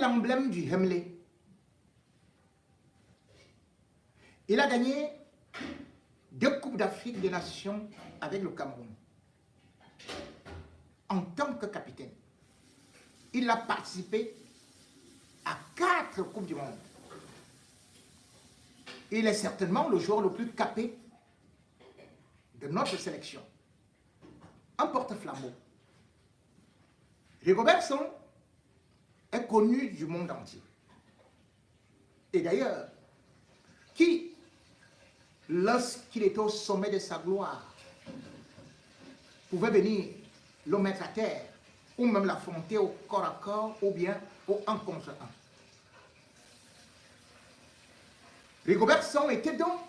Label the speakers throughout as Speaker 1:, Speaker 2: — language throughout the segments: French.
Speaker 1: l'emblème du Hemley. Il a gagné 2 Coupes d'Afrique des Nations avec le Cameroun. En tant que capitaine, il a participé à 4 Coupes du Monde. Il est certainement le joueur le plus capé de notre sélection. Un porte-flambeau. Rigobert Song est connu du monde entier. Et d'ailleurs, qui, lorsqu'il était au sommet de sa gloire, pouvait venir le mettre à terre, ou même l'affronter au corps à corps, ou bien au 1 contre 1. Rigobert Song était donc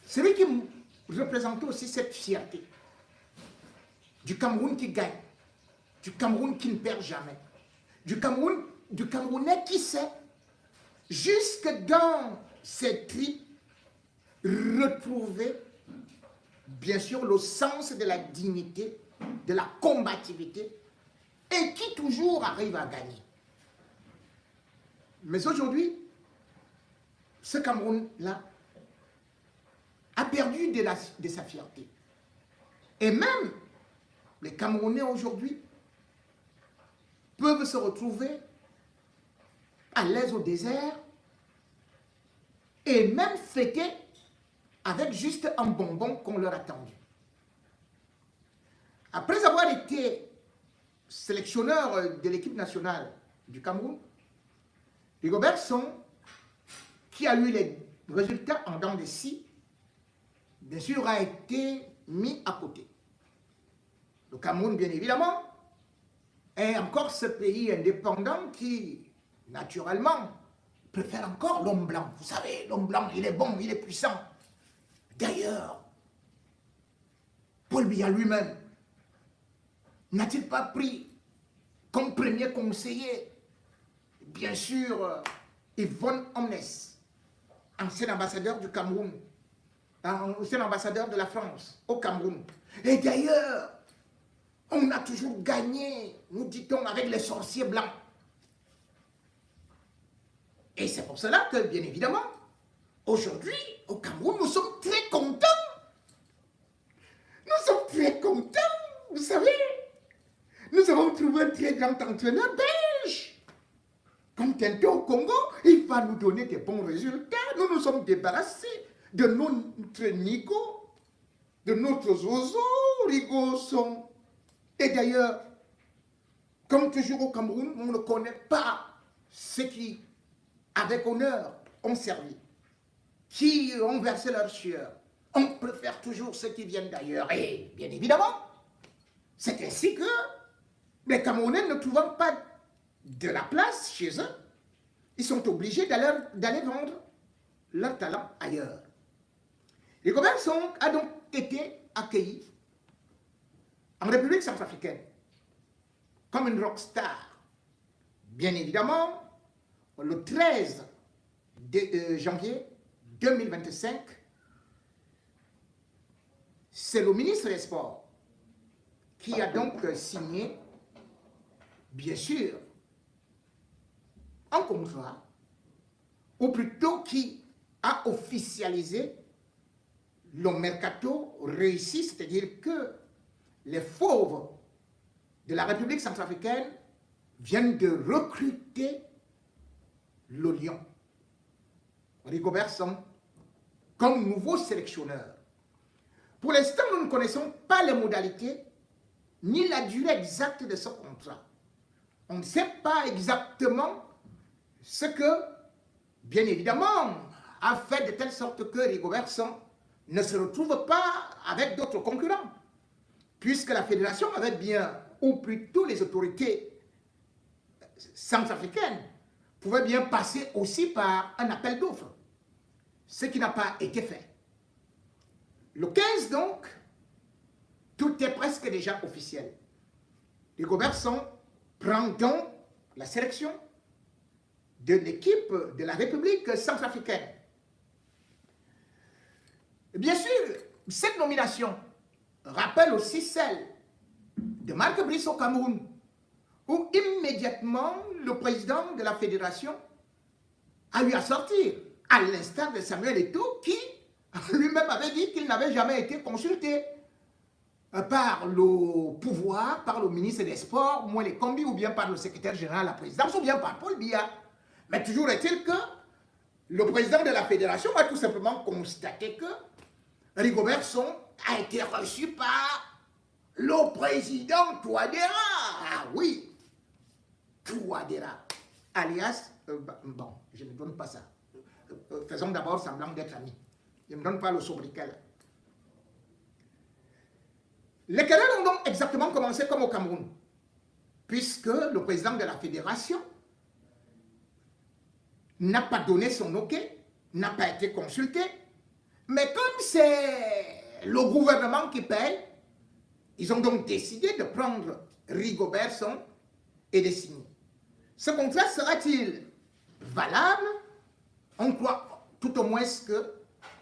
Speaker 1: celui qui représentait aussi cette fierté du Cameroun qui gagne, du Cameroun qui ne perd jamais, du Camerounais qui sait, jusque dans ses tripes, retrouver, bien sûr, le sens de la dignité, de la combativité, et qui toujours arrive à gagner. Mais aujourd'hui, ce Cameroun-là a perdu de sa fierté. Et même les Camerounais aujourd'hui peuvent se retrouver à l'aise au désert et même fêter avec juste un bonbon qu'on leur a tendu. Après avoir été sélectionneur de l'équipe nationale du Cameroun, Rigobert Song, qui a eu les résultats en dents de scie, bien sûr, a été mis à côté. Le Cameroun, bien évidemment, est encore ce pays indépendant qui, naturellement, préfère encore l'homme blanc. Vous savez, l'homme blanc, il est bon, il est puissant. D'ailleurs, Paul Biya lui-même n'a-t-il pas pris comme premier conseiller, bien sûr, Yvonne Omnes, ancien ambassadeur du Cameroun, ancien ambassadeur de la France au Cameroun. Et d'ailleurs, on a toujours gagné, nous dit-on, avec les sorciers blancs. Et c'est pour cela que, bien évidemment, aujourd'hui, au Cameroun, nous sommes très contents. Nous sommes très contents, vous savez. Nous avons trouvé un très grand entraîneur belge. Comme tantôt au Congo, il va nous donner des bons résultats. Nous nous sommes débarrassés de notre Nico, de notre Zozo, Rigosson. Et d'ailleurs, comme toujours au Cameroun, on ne connaît pas ceux qui, avec honneur, ont servi, qui ont versé leur sueur. On préfère toujours ceux qui viennent d'ailleurs. Et bien évidemment, c'est ainsi que les Camerounais, ne trouvant pas de la place chez eux, ils sont obligés d'aller vendre leur talent ailleurs. Rigobert Song a donc été accueilli en République centrafricaine comme une rockstar. Bien évidemment, le 13 janvier 2025, c'est le ministre des Sports qui a donc signé, bien sûr, un contrat, ou plutôt qui a officialisé le mercato réussi, c'est-à-dire que les fauves de la République centrafricaine viennent de recruter le Lion, Rigobert Song, comme nouveau sélectionneur. Pour l'instant, nous ne connaissons pas les modalités ni la durée exacte de ce contrat. On ne sait pas exactement ce que, bien évidemment, a fait de telle sorte que Rigobert Song ne se retrouve pas avec d'autres concurrents, puisque la fédération avait bien, ou plutôt les autorités centrafricaines, pouvaient bien passer aussi par un appel d'offres, ce qui n'a pas été fait. Le 15 donc, tout est presque déjà officiel. Rigobert Song prend donc la sélection de l'équipe de la République centrafricaine. Bien sûr, cette nomination rappelle aussi celle de Marc Brice au Cameroun, où immédiatement immédiatement, le président de la fédération a eu à sortir, à l'instar de Samuel Eto'o, qui lui-même avait dit qu'il n'avait jamais été consulté par le pouvoir, par le ministre des Sports, Moelle Kombi, ou bien par le secrétaire général de la présidence, ou bien par Paul Biya. Mais toujours est-il que le président de la fédération a tout simplement constaté que Rigobert Song a été reçu par le président Touadéra. Ah oui, Touadéra, alias, bon, je ne donne pas ça. Faisons d'abord semblant d'être amis. Je ne donne pas le sobriquet. Les querelles ont donc exactement commencé comme au Cameroun, puisque le président de la fédération n'a pas donné son OK, n'a pas été consulté, mais comme c'est le gouvernement qui paye, ils ont donc décidé de prendre Rigobert Song et de signer. Ce contrat sera-t-il valable? On croit tout au moins que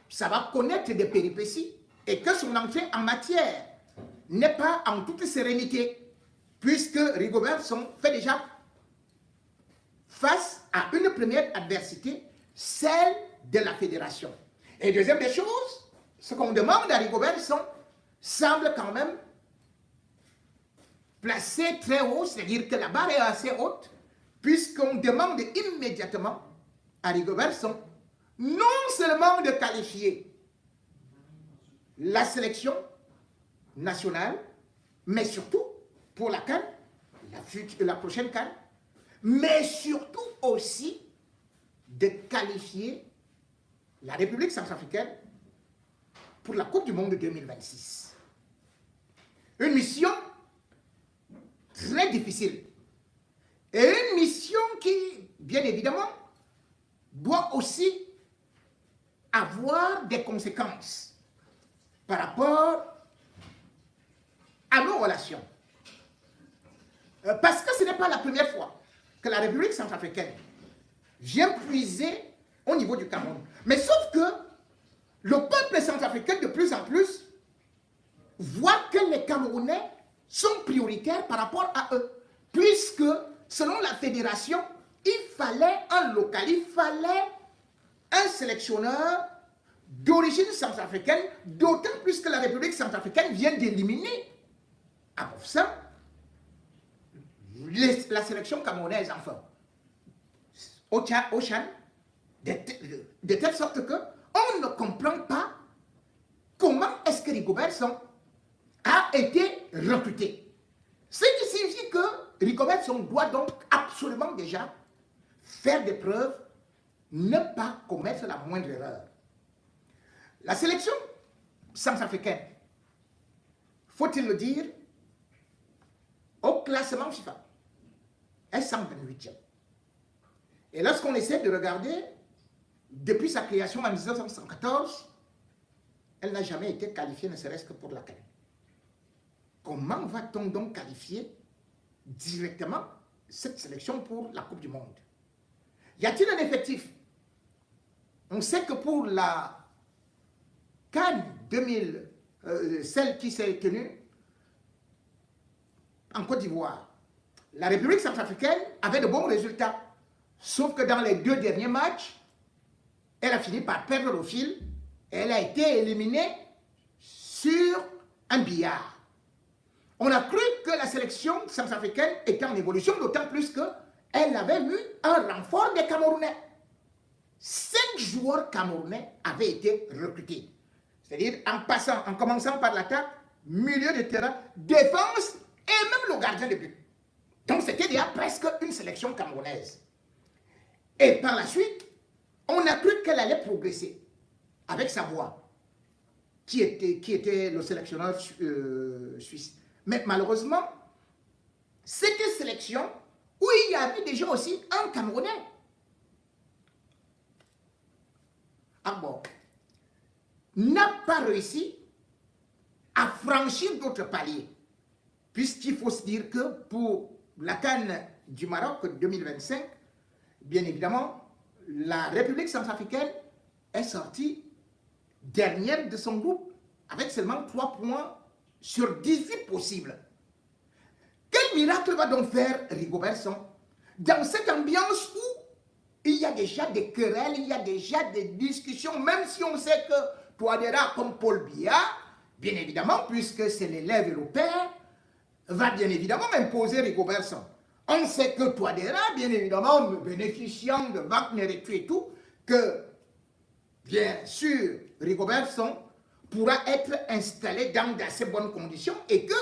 Speaker 1: ça va connaître des péripéties et que son entrée en matière n'est pas en toute sérénité, puisque Rigobert Song fait déjà face à une première adversité, celle de la fédération. Et deuxième des choses, ce qu'on demande à Rigobert Song semble quand même placé très haut, c'est-à-dire que la barre est assez haute, puisqu'on demande immédiatement à Rigobert Song non seulement de qualifier la sélection nationale, mais surtout pour la CAN, la prochaine CAN, mais surtout aussi de qualifier la République centrafricaine pour la Coupe du Monde 2026. Une mission très difficile. Et une mission qui, bien évidemment, doit aussi avoir des conséquences par rapport à nos relations. Parce que ce n'est pas la première fois que la République centrafricaine vient puiser au niveau du Cameroun. Mais sauf que le peuple centrafricain de plus en plus voit que les Camerounais sont prioritaires par rapport à eux. Puisque, selon la fédération, il fallait un local, il fallait un sélectionneur d'origine centrafricaine, d'autant plus que la République centrafricaine vient d'éliminer à Bofsan la sélection camerounaise, enfin, au Chan, de telle sorte que on ne comprend pas comment est-ce que Rigobert Song a été recruté. Ce qui signifie que Rigobert Song doit donc absolument déjà faire des preuves, ne pas commettre la moindre erreur. La sélection centrafricaine, faut-il le dire, au classement FIFA, est 128e. Et lorsqu'on essaie de regarder, depuis sa création en 1914, elle n'a jamais été qualifiée, ne serait-ce que pour la CAN. Comment va-t-on donc qualifier directement cette sélection pour la Coupe du Monde? Y a-t-il un effectif? On sait que pour la CAN 2000, celle qui s'est tenue en Côte d'Ivoire, la République centrafricaine avait de bons résultats. Sauf que dans les 2 derniers matchs, elle a fini par perdre le fil et elle a été éliminée sur un billard. On a cru que la sélection centrafricaine était en évolution, d'autant plus qu'elle avait eu un renfort des Camerounais. 5 joueurs camerounais avaient été recrutés. C'est-à-dire en commençant par l'attaque, milieu de terrain, défense et même le gardien de but. Donc c'était déjà presque une sélection camerounaise. Et par la suite, on a cru qu'elle allait progresser avec sa voix, qui était le sélectionneur suisse. Mais malheureusement, c'était une sélection où il y avait déjà aussi un Camerounais. Arbor n'a pas réussi à franchir d'autres paliers, puisqu'il faut se dire que pour la CAN du Maroc 2025, bien évidemment, la République centrafricaine est sortie dernière de son groupe avec seulement 3 points sur 18 possibles. Quel miracle va donc faire Rigobert Song dans cette ambiance où il y a déjà des querelles, il y a déjà des discussions, même si on sait que Touadéra, comme Paul Biya, bien évidemment, puisque c'est l'élève et le père, va bien évidemment imposer Rigobert Song. On sait que Touadéra, bien évidemment, bénéficiant de Wagner et tout, que bien sûr, Rigobert Song pourra être installé dans d'assez bonnes conditions et que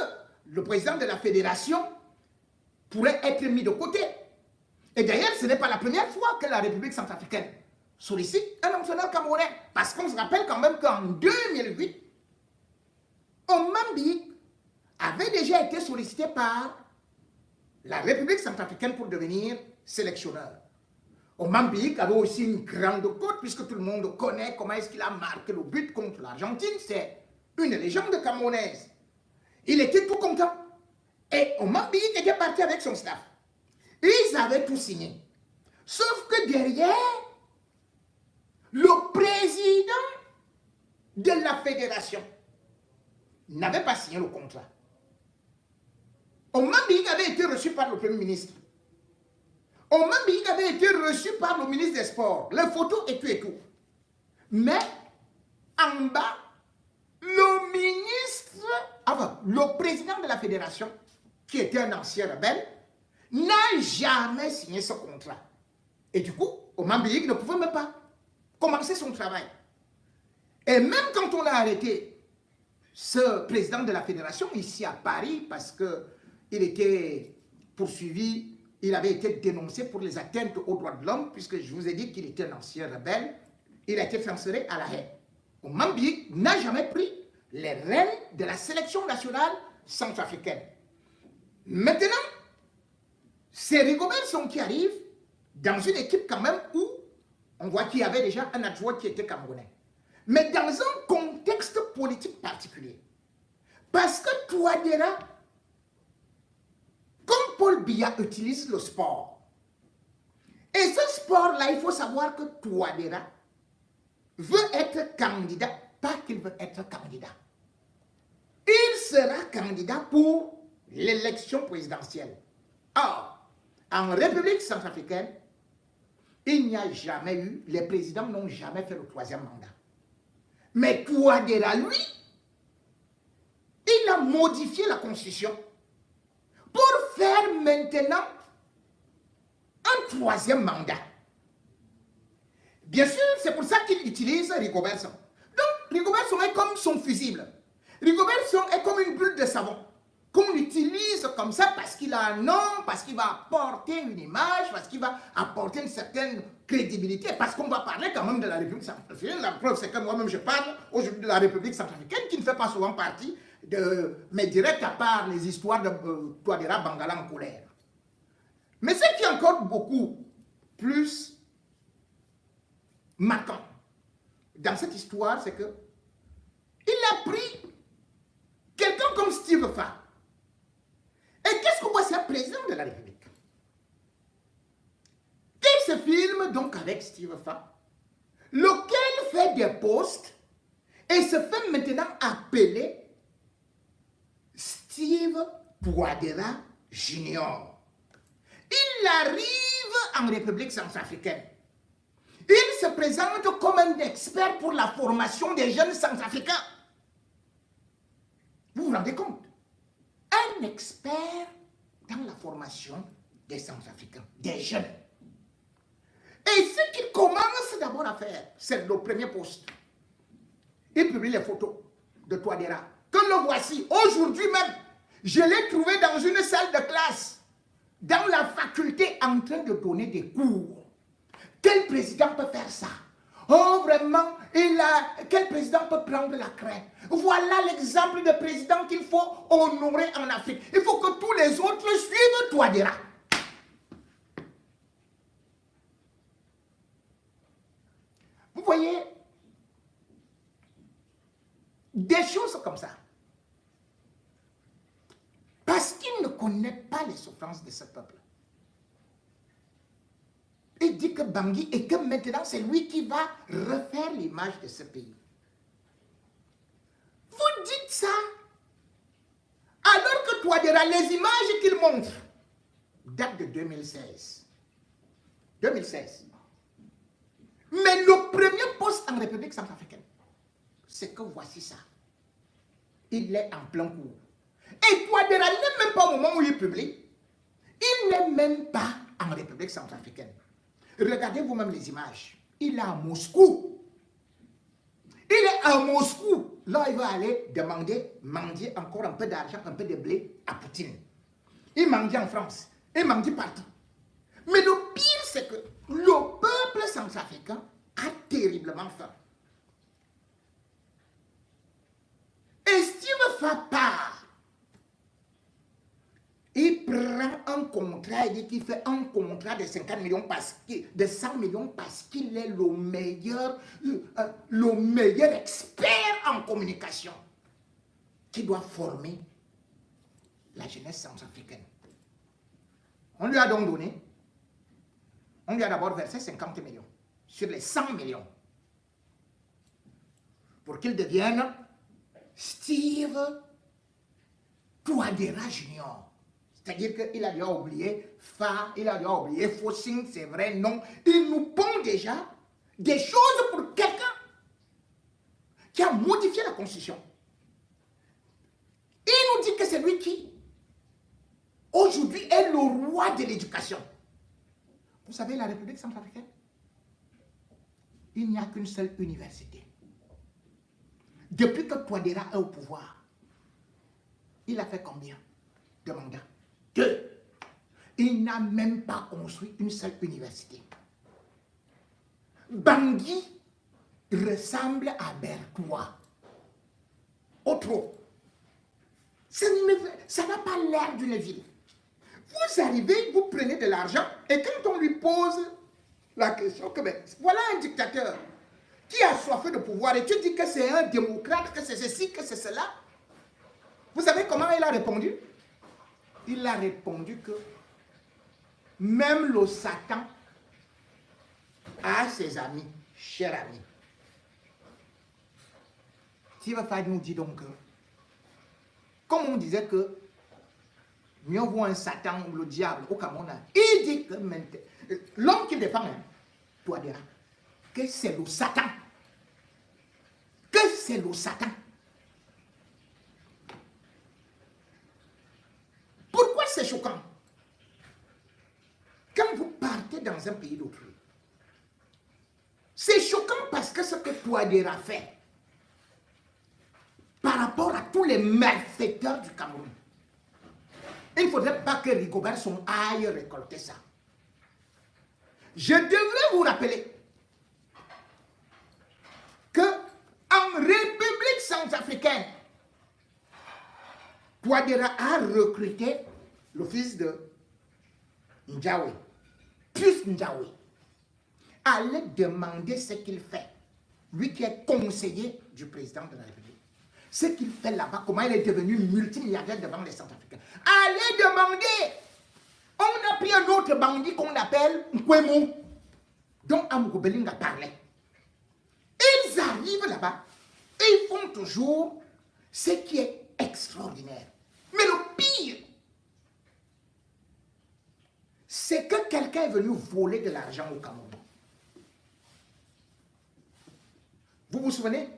Speaker 1: le président de la fédération pourrait être mis de côté. Et d'ailleurs, ce n'est pas la première fois que la République centrafricaine sollicite un entraîneur camerounais. Parce qu'on se rappelle quand même qu'en 2008, Oman Biyik avait déjà été sollicité par la République centrafricaine pour devenir sélectionneur. Oman Biyik avait aussi une grande cote, puisque tout le monde connaît comment est-ce qu'il a marqué le but contre l'Argentine. C'est une légende camerounaise. Il était tout content. Et Oman Biyik était parti avec son staff. Ils avaient tout signé. Sauf que derrière, le président de la fédération n'avait pas signé le contrat. Oman Biyik avait été reçu par le Premier ministre. Oman Biyik avait été reçu par le ministre des Sports. Les photos et tout et tout. Mais, en bas, le ministre, enfin, le président de la fédération, qui était un ancien rebelle, n'a jamais signé ce contrat. Et du coup, Oman Biyik ne pouvait même pas commencer son travail. Et même quand on a arrêté ce président de la fédération ici à Paris, parce qu'il était poursuivi, il avait été dénoncé pour les atteintes aux droits de l'homme, puisque je vous ai dit qu'il était un ancien rebelle, il a été transféré à La Haye. Oman Biyik n'a jamais pris les rênes de la sélection nationale centrafricaine. Maintenant, c'est Rigobert Song qui arrive dans une équipe quand même où on voit qu'il y avait déjà un adjoint qui était camerounais. Mais dans un contexte politique particulier. Parce que Touadéra, comme Paul Biya utilise le sport, et ce sport-là, il faut savoir que Touadéra veut être candidat, pas qu'il veut être candidat. Il sera candidat pour l'élection présidentielle. Or, en République centrafricaine, il n'y a jamais eu, les présidents n'ont jamais fait le 3e mandat. Mais Touadéra, lui, il a modifié la constitution pour faire maintenant un 3e mandat. Bien sûr, c'est pour ça qu'il utilise Rigobert Song. Donc, Rigobert Song est comme son fusible. Rigobert Song est comme une bulle de savon qu'on utilise comme ça parce qu'il a un nom, parce qu'il va apporter une image, parce qu'il va apporter une certaine crédibilité, parce qu'on va parler quand même de la République centrafricaine. La preuve, c'est que moi-même, je parle aujourd'hui de la République centrafricaine, qui ne fait pas souvent partie de mes directs, à part les histoires de Touadéra Bangala en colère. Mais ce qui est encore beaucoup plus marquant dans cette histoire, c'est que il a pris quelqu'un comme Steve Fa. Et qu'est-ce qu'on voit, c'est un président de la République qui se filme donc avec Steve Fa, lequel fait des posts et se fait maintenant appeler Steve Touadéra Junior. Il arrive en République centrafricaine. Il se présente comme un expert pour la formation des jeunes centrafricains. Vous vous rendez compte? Un expert dans la formation des centrafricains, des jeunes. Et ce qu'il commence d'abord à faire, c'est le premier post. Il publie les photos de Touadéra. Que le voici, aujourd'hui même, je l'ai trouvé dans une salle de classe, dans la faculté, en train de donner des cours. Quel président peut faire ça? Oh, vraiment, quel président peut prendre la crête? Voilà l'exemple de président qu'il faut honorer en Afrique. Il faut que tous les autres suivent Touadéra. Vous voyez, des choses comme ça. Parce qu'il ne connaît pas les souffrances de ce peuple. Il dit que Bangui et que maintenant c'est lui qui va refaire l'image de ce pays. Vous dites ça alors que Touadéra, les images qu'il montre datent de 2016. 2016. Mais le premier poste en République centrafricaine, c'est que voici ça. Il est en plein cours. Et Touadéra n'est même pas au moment où il publie. Il n'est même pas en République centrafricaine. Regardez vous-même les images. Il est à Moscou. Il est à Moscou. Là, il va aller mendier encore un peu d'argent, un peu de blé à Poutine. Il mendie en France. Il mendie partout. Mais le pire, c'est que le peuple centrafricain a terriblement faim. Et Steve Fapard, il prend un contrat, il dit qu'il fait un contrat de 50 millions de 100 millions parce qu'il est le meilleur expert en communication qui doit former la jeunesse centrafricaine. On lui a donc donné, on lui a d'abord versé 50 millions sur les 100 millions pour qu'il devienne Steve Touadéra Junior. C'est-à-dire qu'il a déjà oublié Fa, il a déjà oublié Fossing, c'est vrai, non. Il nous pond déjà des choses pour quelqu'un qui a modifié la Constitution. Il nous dit que c'est lui qui, aujourd'hui, est le roi de l'éducation. Vous savez, la République centrafricaine, il n'y a qu'une seule université. Depuis que Touadéra est au pouvoir, il a fait combien de mandats? 2. Il n'a même pas construit une seule université. Bangui ressemble à Bertois. Autre. Ça n'a pas l'air d'une ville. Vous arrivez, vous prenez de l'argent, et quand on lui pose la question, que ben, voilà un dictateur qui a soif de pouvoir, et tu dis que c'est un démocrate, que c'est ceci, que c'est cela. Vous savez comment il a répondu? Il a répondu que même le Satan a ses amis, chers amis. Tiva nous dit donc que, comme on disait que mieux vaut un Satan ou le diable au Cameroun, il dit que l'homme qui défend, Touadéra, que c'est le Satan. Que c'est le Satan. Pourquoi c'est choquant? Quand vous partez dans un pays d'autrui, c'est choquant parce que ce que Touadéra fait par rapport à tous les malfaiteurs du Cameroun, il ne faudrait pas que Rigobert Song aille récolter ça. Je devrais vous rappeler que en République centrafricaine, Touadéra a recruté le fils de Ndjawe, plus Ndjawe. Allez demander ce qu'il fait, lui qui est conseiller du président de la République. Ce qu'il fait là-bas, comment il est devenu multimilliardaire devant les Centrafricains. Allez demander. On a pris un autre bandit qu'on appelle Nkwemo, dont Amogo Belinga parlait. Ils arrivent là-bas et ils font toujours ce qui est extraordinaire. Mais le pire, c'est que quelqu'un est venu voler de l'argent au Cameroun. Vous vous souvenez?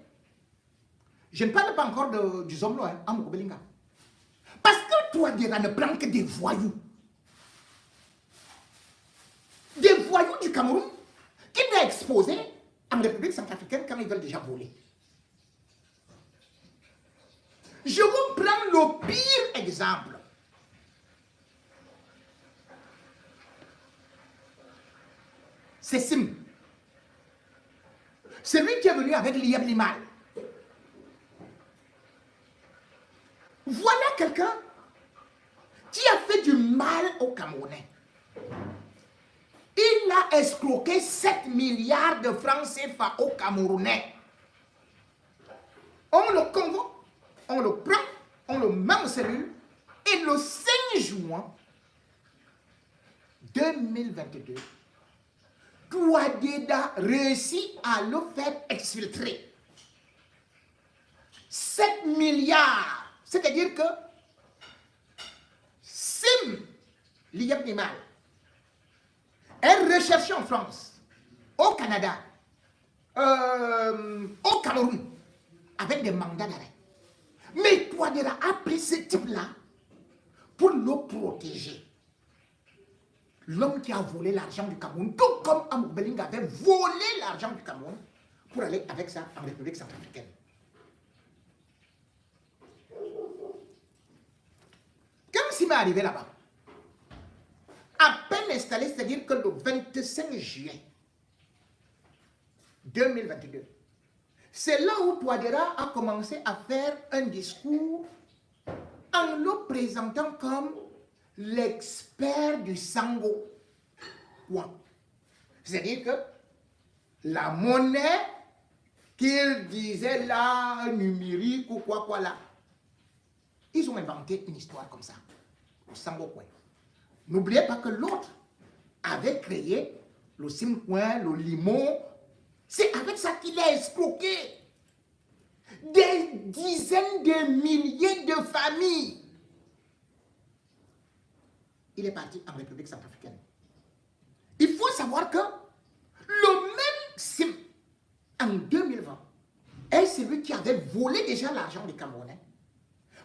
Speaker 1: Je ne parle pas encore du Zomlo, Amogo Belinga. Parce que Touadéra ne prend que des voyous. Des voyous du Cameroun qui va exposer en République centrafricaine quand ils veulent déjà voler. Je vous prends le pire exemple. C'est Sim. C'est lui qui est venu avec Liam Limal. Voilà quelqu'un qui a fait du mal aux Camerounais. Il a escroqué 7 milliards de francs CFA aux Camerounais. On le convoque, on le prend, on le met en cellule, et le 5 juin 2022, Touadéra réussit à le faire exfiltrer. 7 milliards. C'est-à-dire que l'IEP-NIMAL, est recherché en France, au Canada, au Cameroun, avec des mandats d'arrêt. Mais Touadéra a pris ce type-là pour le protéger. L'homme qui a volé l'argent du Cameroun, tout comme Amour Belling avait volé l'argent du Cameroun pour aller avec ça en République centrafricaine. Quand Sima est arrivé là-bas, à peine installé, c'est-à-dire que le 25 juillet 2022, c'est là où Touadéra a commencé à faire un discours en le présentant comme l'expert du Sango. C'est-à-dire que la monnaie qu'il disait là, numérique ou quoi là, ils ont inventé une histoire comme ça, le Sango Coin. N'oubliez pas que l'autre avait créé le Simcoin, le Limon. C'est avec ça qu'il a escroqué des dizaines de milliers de familles. Il est parti en République centrafricaine. Il faut savoir que le même Sim, en 2020, est celui qui avait volé déjà l'argent des Camerounais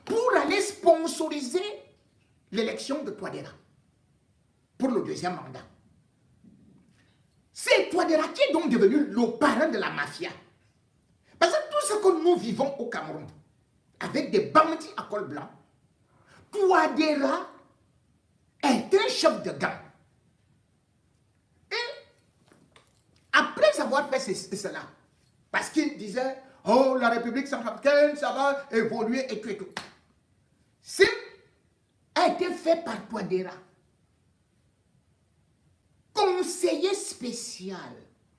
Speaker 1: pour aller sponsoriser l'élection de Touadéra pour le deuxième mandat. C'est Touadéra qui est donc devenu le parrain de la mafia. Parce que tout ce que nous vivons au Cameroun, avec des bandits à col blanc, Touadéra est un chef de gang. Et après avoir fait cela, parce qu'il disait, oh, la République centrafricaine, ça va évoluer et tout et tout. Ce a été fait par Touadéra, conseiller spécial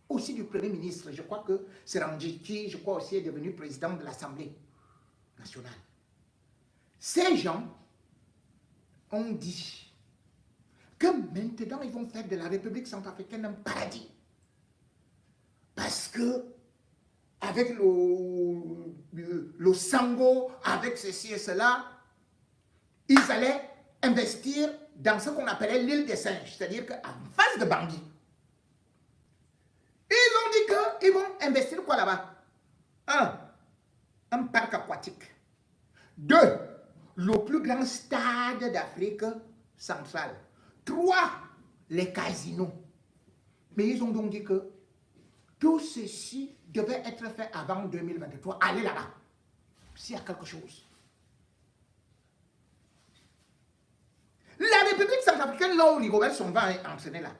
Speaker 1: aussi du Premier ministre. Je crois que Serangé qui, je crois aussi, est devenu président de l'Assemblée nationale. Ces gens ont dit que maintenant, ils vont faire de la République centrafricaine un paradis. Parce que, avec le Sango, avec ceci et cela, ils allaient investir dans ce qu'on appelait l'île des singes, c'est-à-dire qu'en face de Bangui. Ils ont dit qu'ils vont investir quoi là-bas? Un parc aquatique. 2, le plus grand stade d'Afrique centrale. 3, les casinos. Mais ils ont donc dit que tout ceci devait être fait avant 2023. Allez là-bas, s'il y a quelque chose. La République centrafricaine, là où Rigobert Song-Va est entraîné là,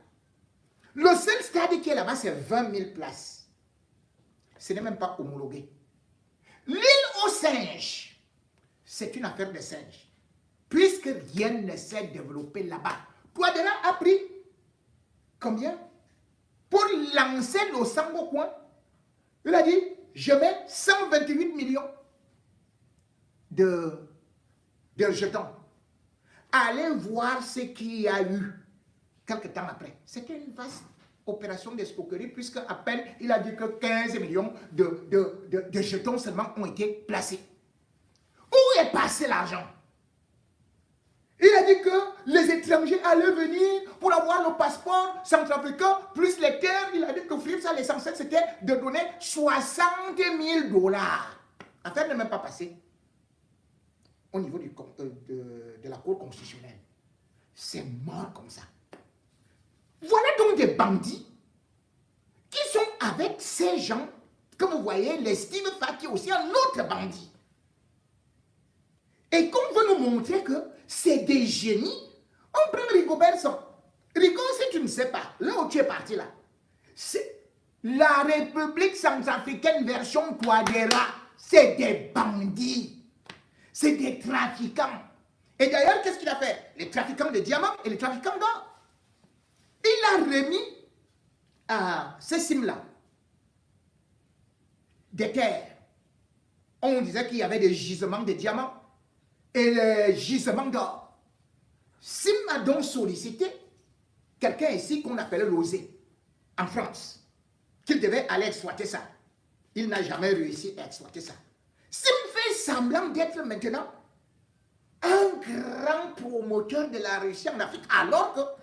Speaker 1: le seul stade qui est là-bas, c'est 20 000 places. Ce n'est même pas homologué. L'île aux singes, c'est une affaire de singes. Puisque rien ne s'est développé là-bas. Touadéra a pris combien? Pour lancer le Sango Coin, il a dit, je mets 128 millions de jetons. Allez voir ce qu'il y a eu quelques temps après. C'était une vaste opération d'escroquerie, puisque à peine il a dit que 15 millions de jetons seulement ont été placés. Où est passé l'argent? Il a dit que les étrangers allaient venir pour avoir le passeport centrafricain, plus les terres. Il a dit que Philippe, l'essentiel, c'était de donner 60 000 $. L'affaire n'est même pas passée au niveau de la Cour constitutionnelle. C'est mort comme ça. Voilà donc des bandits qui sont avec ces gens, comme vous voyez, les Steve Faki aussi, un autre bandit. Et qu'on veut nous montrer que c'est des génies, on prend Rigobert Song. Rigo, si tu ne sais pas, là où tu es parti là, c'est la République centrafricaine version Touadéra. C'est des bandits. C'est des trafiquants. Et d'ailleurs, qu'est-ce qu'il a fait? Les trafiquants de diamants et les trafiquants d'or. Il a remis à ces cimes-là des terres. On disait qu'il y avait des gisements de diamants et les gisements d'or. Sim a donc sollicité quelqu'un ici qu'on appelait Lozé, en France, qu'il devait aller exploiter ça. Il n'a jamais réussi à exploiter ça. Sim fait semblant d'être maintenant un grand promoteur de la Russie en Afrique, alors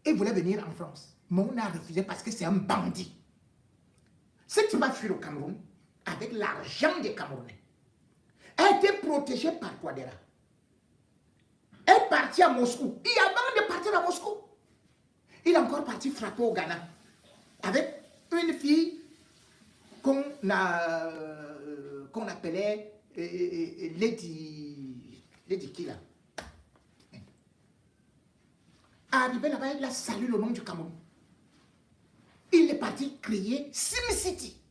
Speaker 1: qu'il voulait venir en France. Mais on a refusé parce que c'est un bandit. Cette femme a fui au Cameroun avec l'argent des Camerounais. Elle a été protégée par Touadéra. Elle est partie à Moscou. Et avant de partir à Moscou, il est encore parti frapper au Ghana avec une fille qu'on appelait Lady qui là. Arrivé là-bas, il a salué le nom du Cameroun. Il est parti créer SimCity.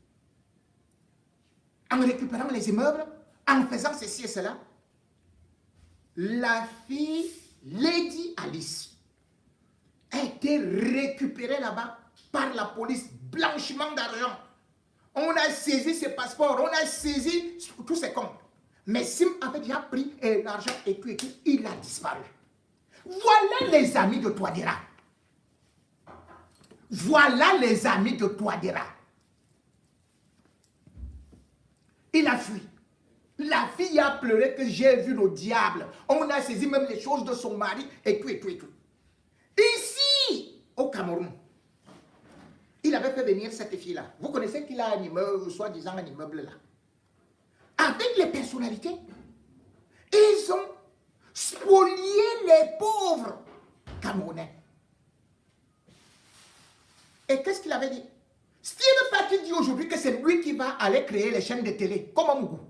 Speaker 1: En récupérant les immeubles, en faisant ceci et cela. La fille Lady Alice a été récupérée là-bas par la police. Blanchiment d'argent. On a saisi ses passeports, on a saisi tous ses comptes. Mais Sim avait déjà pris l'argent et tout, il a disparu. Voilà les amis de Touadéra. Voilà les amis de Touadéra. Il a fui. La fille a pleuré que j'ai vu le diable. On a saisi même les choses de son mari et tout, et tout, et tout. Ici, au Cameroun, il avait fait venir cette fille-là. Vous connaissez qu'il a un immeuble, soi-disant un immeuble là. Avec les personnalités, ils ont spolié les pauvres Camerounais. Et qu'est-ce qu'il avait dit? Steve Fati dit aujourd'hui que c'est lui qui va aller créer les chaînes de télé, comme Amougou.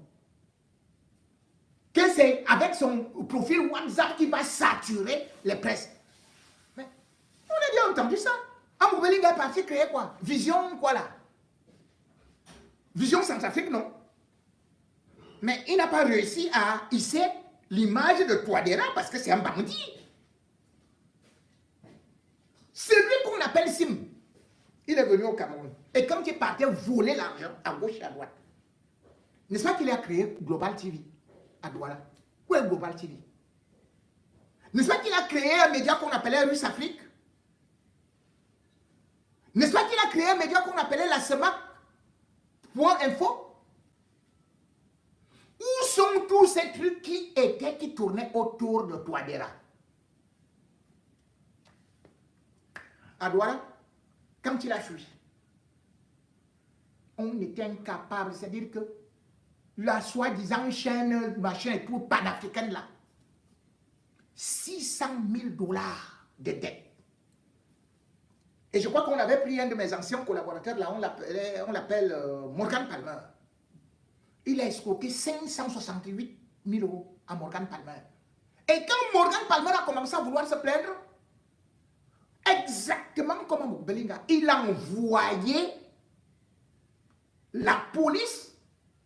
Speaker 1: Que c'est avec son profil WhatsApp qui va saturer les presses. Mais on a déjà entendu ça. Amougou Belinga est parti créer quoi? Vision quoi là? Vision Centrafrique, non? Mais il n'a pas réussi à hisser l'image de Touadéra parce que c'est un bandit. C'est lui qu'on appelle Sim. Il est venu au Cameroun. Et quand il partait voler l'argent à gauche et à droite, n'est-ce pas qu'il a créé Global TV à Douala? Où est Global TV? N'est-ce pas qu'il a créé un média qu'on appelait Russe Afrique? N'est-ce pas qu'il a créé un média qu'on appelait la SEMAC.info? Où sont tous ces trucs qui tournaient autour de Touadéra? À Douala, quand il a fui, on était incapable, c'est-à-dire que la soi-disant chaîne, machin et tout, panafricaine là, 600 000 $ de dette. Et je crois qu'on avait pris un de mes anciens collaborateurs là, on l'appelle Morgan Palmer. Il a escroqué 568 000 € à Morgan Palmer. Et quand Morgan Palmer a commencé à vouloir se plaindre, exactement comme Amougou Belinga, il a envoyé la police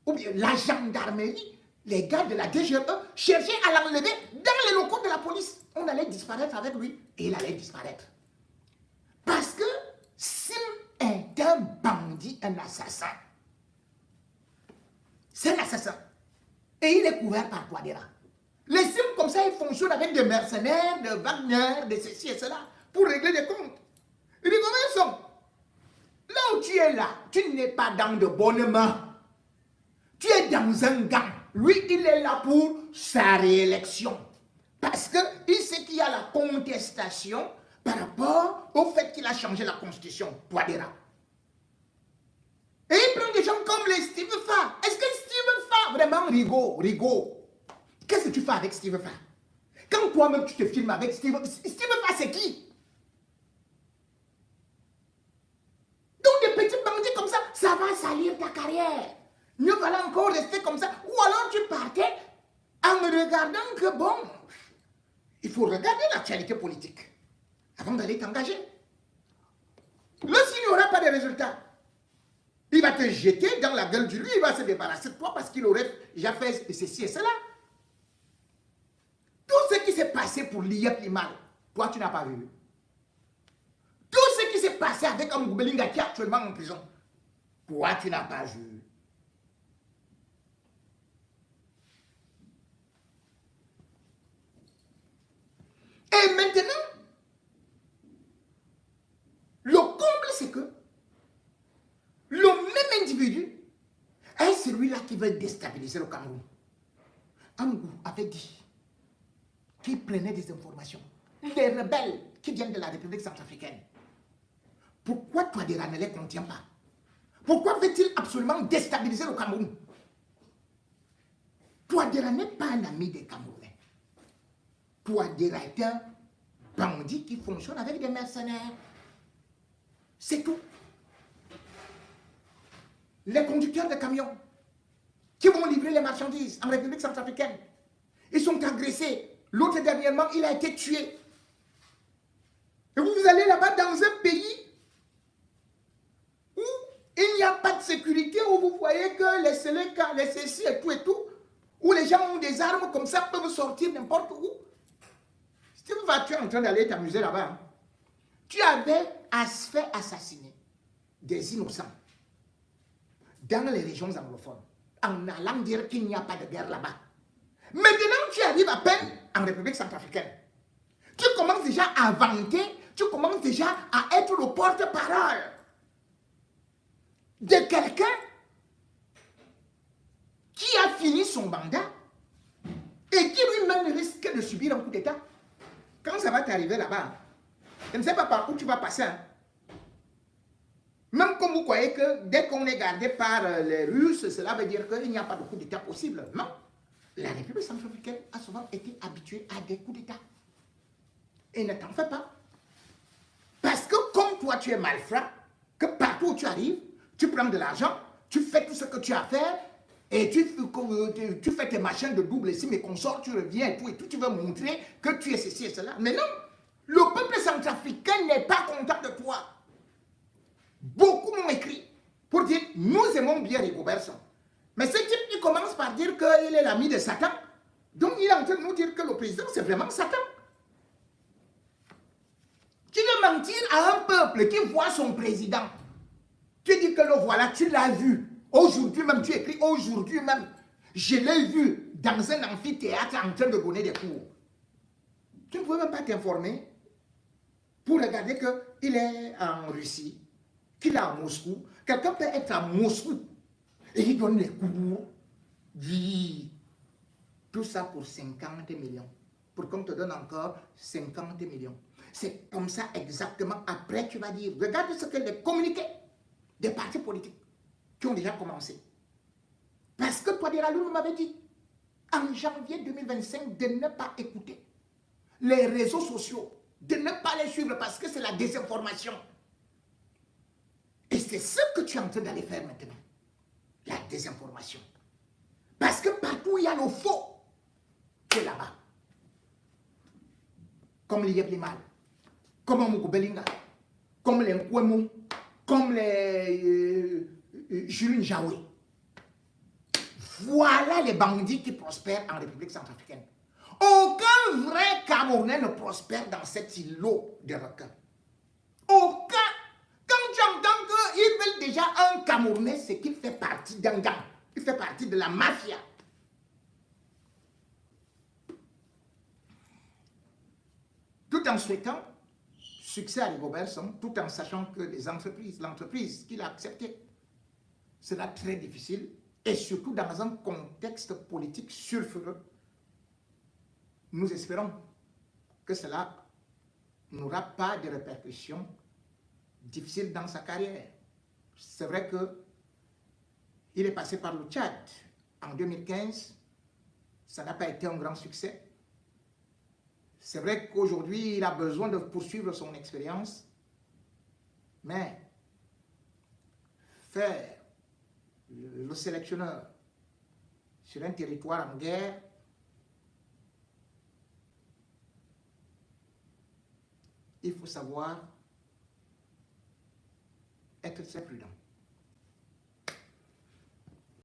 Speaker 1: ou bien la gendarmerie, les gars de la DGE, chercher à l'enlever dans les locaux de la police. On allait disparaître avec lui et il allait disparaître. Parce que Sim est un bandit, un assassin. C'est un assassin. Et il est couvert par Touadéra. Les Sim comme ça, ils fonctionnent avec des mercenaires, de Wagner, de ceci et cela, pour régler des comptes. Il dit combien ils sont? Là où tu es là, tu n'es pas dans de bonnes mains. Tu es dans un gang. Lui, il est là pour sa réélection. Parce qu'il sait qu'il y a la contestation par rapport au fait qu'il a changé la constitution, Touadéra. Et il prend des gens comme les Steve Fa. Est-ce que Steve Fa, vraiment, Rigaud, qu'est-ce que tu fais avec Steve Fa? Quand toi-même tu te filmes avec Steve Fa, c'est qui? Donc des petits bandits comme ça va salir ta carrière. Mieux valait encore rester comme ça. Ou alors tu partais en regardant que bon, il faut regarder l'actualité politique avant d'aller t'engager. Là, s'il n'y aura pas de résultats, il va te jeter dans la gueule du loup, il va se débarrasser de toi parce qu'il aurait déjà fait ceci et cela. Tout ce qui s'est passé pour l'IEP Limal, toi tu n'as pas vu. Tout ce qui s'est passé avec Amougou Belinga qui est actuellement en prison, toi tu n'as pas vu. Et maintenant, le comble c'est que le même individu est celui-là qui veut déstabiliser le Cameroun. Amougou avait dit qui prenaient des informations. Les rebelles qui viennent de la République centrafricaine. Pourquoi Touadéra ne les contient pas? Pourquoi veut-il absolument déstabiliser le Cameroun? Touadéra n'est pas un ami des Camerounais. Touadéra est un bandit qui fonctionne avec des mercenaires. C'est tout. Les conducteurs de camions qui vont livrer les marchandises en République centrafricaine, ils sont agressés. L'autre dernièrement, il a été tué. Et vous allez là-bas dans un pays où il n'y a pas de sécurité, où vous voyez que les Séléka, les ceci et tout, où les gens ont des armes comme ça, peuvent sortir n'importe où. Si tu es en train d'aller t'amuser là-bas, hein, tu avais fait assassiner des innocents dans les régions anglophones, en allant dire qu'il n'y a pas de guerre là-bas. Maintenant, tu arrives à peine en République centrafricaine. Tu commences déjà à vanter, tu commences déjà à être le porte-parole de quelqu'un qui a fini son mandat et qui lui-même risque de subir un coup d'État. Quand ça va t'arriver là-bas, je ne sais pas par où tu vas passer. Hein. Même comme vous croyez que dès qu'on est gardé par les Russes, cela veut dire qu'il n'y a pas de coup d'État possible. Non. La République centrafricaine a souvent été habituée à des coups d'État. Et ne t'en fais pas. Parce que comme toi, tu es malfrat, que partout où tu arrives, tu prends de l'argent, tu fais tout ce que tu as à faire, et tu fais tes machins de double sim et consorts, tu reviens et tout, tu veux montrer que tu es ceci et cela. Mais non, le peuple centrafricain n'est pas content de toi. Beaucoup m'ont écrit pour dire, nous aimons bien Rigobert Song. Mais ce type, il commence par dire qu'il est l'ami de Satan. Donc il est en train de nous dire que le président, c'est vraiment Satan. Tu veux mentir à un peuple qui voit son président. Tu dis que le voilà, tu l'as vu. Aujourd'hui même, tu écris aujourd'hui même. Je l'ai vu dans un amphithéâtre en train de donner des cours. Tu ne pouvais même pas t'informer pour regarder qu'il est en Russie, qu'il est à Moscou. Quelqu'un peut être à Moscou et il donne les cours. Oui. Tout ça pour 50 millions. Pour qu'on te donne encore 50 millions. C'est comme ça exactement. Après, tu vas dire, regarde ce que les communiqués des partis politiques qui ont déjà commencé. Parce que Touadéra Loulou m'avait dit, en janvier 2025, de ne pas écouter les réseaux sociaux, de ne pas les suivre parce que c'est la désinformation. Et c'est ce que tu es en train d'aller faire maintenant. La désinformation. Parce que partout où il y a le faux, tu es là-bas. Comme les Yeblimal, comme les Moukou-Belinga, comme les Nkwemou, comme les Julien Jaoué. Voilà les bandits qui prospèrent en République centrafricaine. Aucun vrai Camerounais ne prospère dans cet îlot de requins. Aucun. Quand tu entends qu'ils veulent déjà un Camerounais, c'est qu'il fait partie d'un gang. Il fait partie de la mafia. Tout en souhaitant succès à Rigobert Song, tout en sachant que l'entreprise qu'il a acceptée, sera très difficile, et surtout dans un contexte politique sulfureux. Nous espérons que cela n'aura pas de répercussions difficiles dans sa carrière. C'est vrai qu'il est passé par le Tchad en 2015, ça n'a pas été un grand succès. C'est vrai qu'aujourd'hui, il a besoin de poursuivre son expérience, mais faire le sélectionneur sur un territoire en guerre, il faut savoir être très prudent.